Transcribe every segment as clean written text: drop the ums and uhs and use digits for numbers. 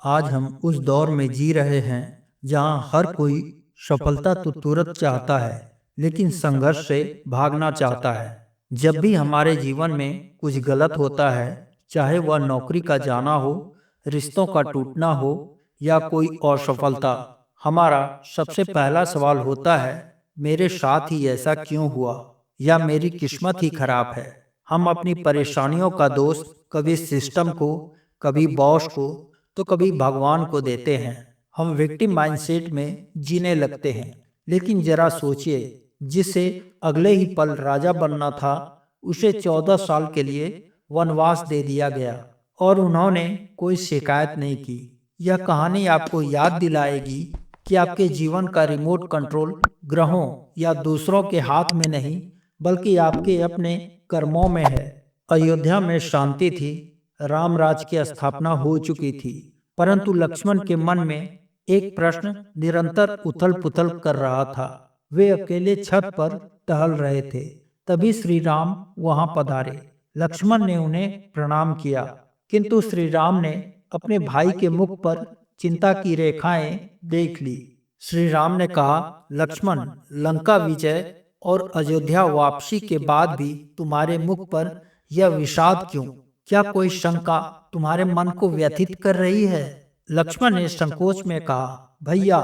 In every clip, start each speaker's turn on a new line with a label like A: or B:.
A: आज हम उस दौर में जी रहे हैं जहां हर कोई सफलता तो तुरंत चाहता है, लेकिन संघर्ष से भागना चाहता है। जब भी हमारे जीवन में कुछ गलत होता है, चाहे वह नौकरी का जाना हो, रिश्तों का टूटना हो या कोई असफलता, हमारा सबसे पहला सवाल होता है, मेरे साथ ही ऐसा क्यों हुआ, या मेरी किस्मत ही खराब है। हम अपनी परेशानियों का दोष कभी सिस्टम को, कभी बॉस को, तो कभी भगवान को देते हैं। हम विक्टिम माइंडसेट में जीने लगते हैं। लेकिन जरा सोचिए, जिसे अगले ही पल राजा बनना था, उसे 14 साल के लिए वनवास दे दिया गया और उन्होंने कोई शिकायत नहीं की। यह कहानी आपको याद दिलाएगी कि आपके जीवन का रिमोट कंट्रोल ग्रहों या दूसरों के हाथ में नहीं, बल्कि आपके अपने कर्मों में है। अयोध्या में शांति थी, राम राज की स्थापना हो चुकी थी, परंतु लक्ष्मण के मन में एक प्रश्न निरंतर उथल पुथल कर रहा था। वे अकेले छत पर टहल रहे थे, तभी श्री राम वहां पधारे। लक्ष्मण ने उन्हें प्रणाम किया, किंतु श्री राम ने अपने भाई के मुख पर चिंता की रेखाएं देख ली। श्री राम ने कहा, लक्ष्मण, लंका विजय और अयोध्या वापसी के बाद भी तुम्हारे मुख पर यह विषाद क्यों? क्या कोई शंका तुम्हारे मन को व्यथित कर रही है? लक्ष्मण ने संकोच में कहा, भैया,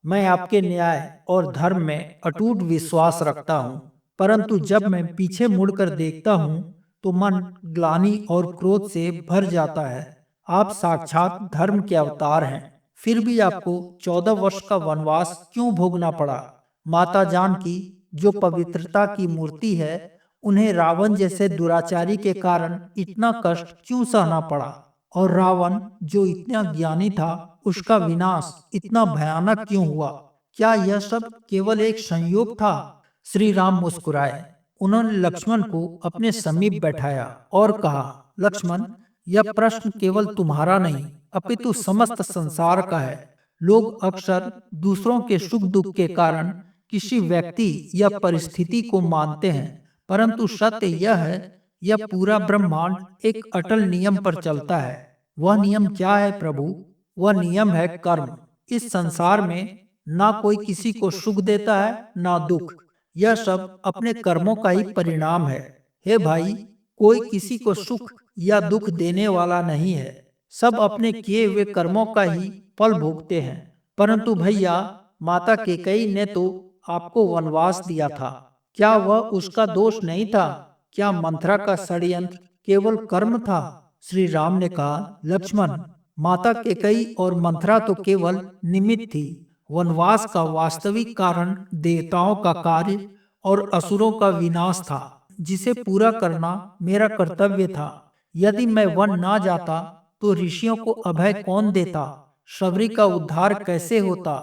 A: मैं आपके न्याय और धर्म में अटूट विश्वास रखता हूँ, परंतु जब मैं पीछे मुड़कर देखता हूँ तो मन ग्लानि और क्रोध से भर जाता है। आप साक्षात धर्म के अवतार हैं, फिर भी आपको 14 वर्ष का वनवास क्यों भोगना पड़ा? माता जानकी, जो पवित्रता की मूर्ति है, उन्हें रावण जैसे दुराचारी के कारण इतना कष्ट क्यों सहना पड़ा? और रावण, जो इतना ज्ञानी था, उसका विनाश इतना भयानक क्यों हुआ? क्या यह सब केवल एक संयोग था? श्री राम मुस्कुराए। उन्होंने लक्ष्मण को अपने समीप बैठाया और कहा, लक्ष्मण, यह प्रश्न केवल तुम्हारा नहीं, अपितु समस्त संसार का है। लोग अक्सर दूसरों के सुख दुख के कारण किसी व्यक्ति या परिस्थिति को मानते हैं, परंतु सत्य यह है, यह पूरा ब्रह्मांड एक अटल नियम पर चलता है। वह नियम क्या है प्रभु? वह नियम है कर्म। इस संसार में ना कोई किसी को सुख देता है, ना दुख। यह सब अपने कर्मों का ही परिणाम है। हे भाई, कोई किसी को सुख या दुख देने वाला नहीं है। सब अपने किए हुए कर्मों का ही फल भोगते हैं। परंतु भैया, माता कैकेयी ने तो आपको वनवास दिया था। क्या वह उसका दोष नहीं था? क्या मंथरा का षड्यंत्र केवल कर्म था? श्री राम ने कहा, लक्ष्मण, माता कैकेयी और मंथरा तो केवल निमित्त थी। वनवास का वास्तविक कारण देवताओं का कार्य और असुरों का विनाश था, जिसे पूरा करना मेरा कर्तव्य था। यदि मैं वन ना जाता तो ऋषियों को अभय कौन देता? शबरी का उद्धार कैसे होता?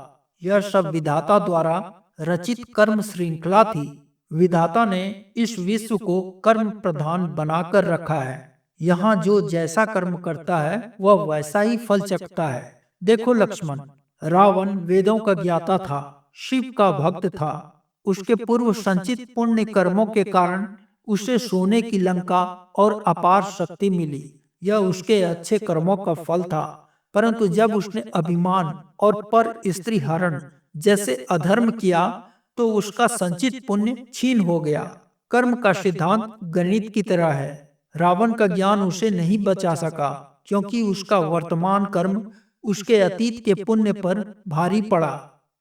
A: यह सब विधाता द्वारा रचित कर्म श्रृंखला थी। विधाता ने इस विश्व को कर्म प्रधान बनाकर रखा है। यहाँ जो जैसा कर्म करता है, वह वैसा ही फल चखता है। देखो लक्ष्मण, रावण वेदों का ज्ञाता था, शिव का भक्त था। उसके पूर्व संचित पुण्य कर्मों के कारण उसे सोने की लंका और अपार शक्ति मिली। यह उसके अच्छे कर्मों का फल था। परंतु जब उसने अभिमान और पर स्त्री हरण जैसे अधर्म किया, तो उसका संचित पुण्य छीन हो गया। कर्म का सिद्धांत गणित की तरह है। रावण का ज्ञान उसे नहीं बचा सका, क्योंकि उसका वर्तमान कर्म उसके अतीत के पुण्य पर भारी पड़ा।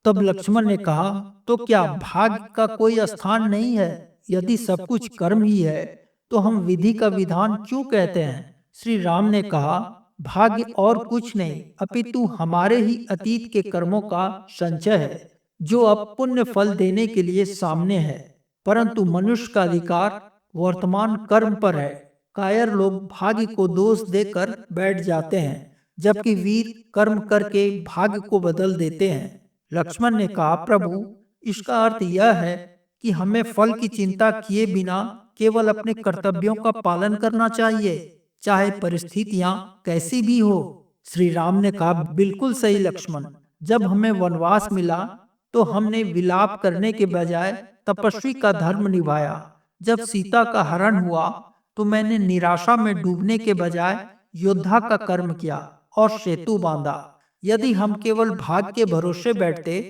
A: तब लक्ष्मण ने कहा, तो क्या भाग्य का कोई स्थान नहीं है? यदि सब कुछ कर्म ही है, तो हम विधि का विधान क्यों कहते हैं? श्री राम ने कहा, भाग्य और कुछ नहीं, अपितु हमारे ही अतीत के कर्मों का संचय है, जो अब पुण्य फल देने के लिए सामने है। परंतु मनुष्य का अधिकार वर्तमान कर्म पर है। कायर लोग भाग्य को दोष देकर बैठ जाते हैं, जबकि वीर कर्म करके भाग्य को बदल देते हैं। लक्ष्मण ने कहा, प्रभु, इसका अर्थ यह है कि हमें फल की चिंता किए बिना केवल अपने कर्तव्यों का पालन करना चाहिए, चाहे परिस्थितियां कैसी भी हो। श्री राम ने कहा, बिल्कुल सही लक्ष्मण। जब हमें वनवास मिला तो हमने विलाप करने के बजाय तपस्वी का धर्म निभाया। जब सीता का हरण हुआ तो मैंने निराशा में डूबने के बजाय योद्धा का कर्म किया और सेतु बांधा। यदि हम केवल भाग के भरोसे बैठते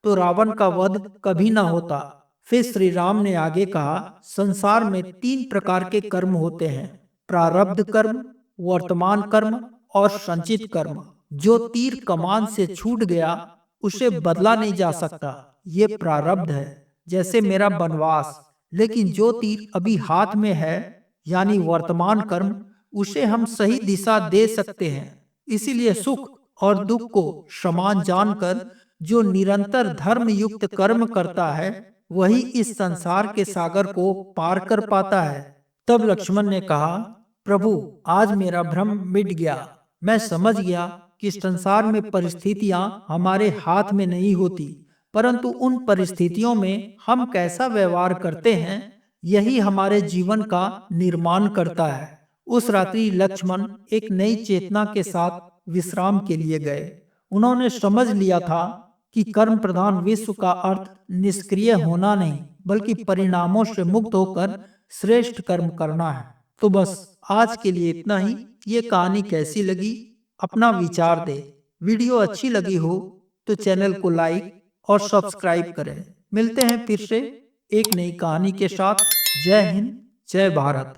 A: तो रावण का वध कभी ना होता। फिर श्री राम ने आगे कहा, संसार में 3 प्रकार के कर्म होते हैं, प्रारब्ध कर्म, वर्तमान कर्म और संचित कर्म। जो तीर कमान से छूट गया उसे बदला नहीं जा सकता, ये प्रारब्ध है, जैसे मेरा वनवास। लेकिन जो तीर अभी हाथ में है यानी वर्तमान कर्म, उसे हम सही दिशा दे सकते हैं। इसीलिए सुख और दुख को समान जानकर जो निरंतर धर्म युक्त कर्म करता है वही इस संसार के सागर को पार कर पाता है। तब लक्ष्मण ने कहा, प्रभु आज मेरा भ्रम मिट गया। मैं समझ गया कि संसार में परिस्थितियां हमारे हाथ में नहीं होती, परंतु उन परिस्थितियों में हम कैसा व्यवहार करते हैं यही हमारे जीवन का निर्माण करता है। उस रात्रि लक्ष्मण एक नई चेतना के साथ विश्राम के लिए गए। उन्होंने समझ लिया था कि कर्म प्रधान विश्व का अर्थ निष्क्रिय होना नहीं, बल्कि परिणामों से मुक्त होकर श्रेष्ठ कर्म करना है। तो बस आज के लिए इतना ही। ये कहानी कैसी लगी अपना विचार दे। वीडियो अच्छी लगी हो तो चैनल को लाइक और सब्सक्राइब करें। मिलते हैं फिर से एक नई कहानी के साथ। जय हिंद, जय भारत।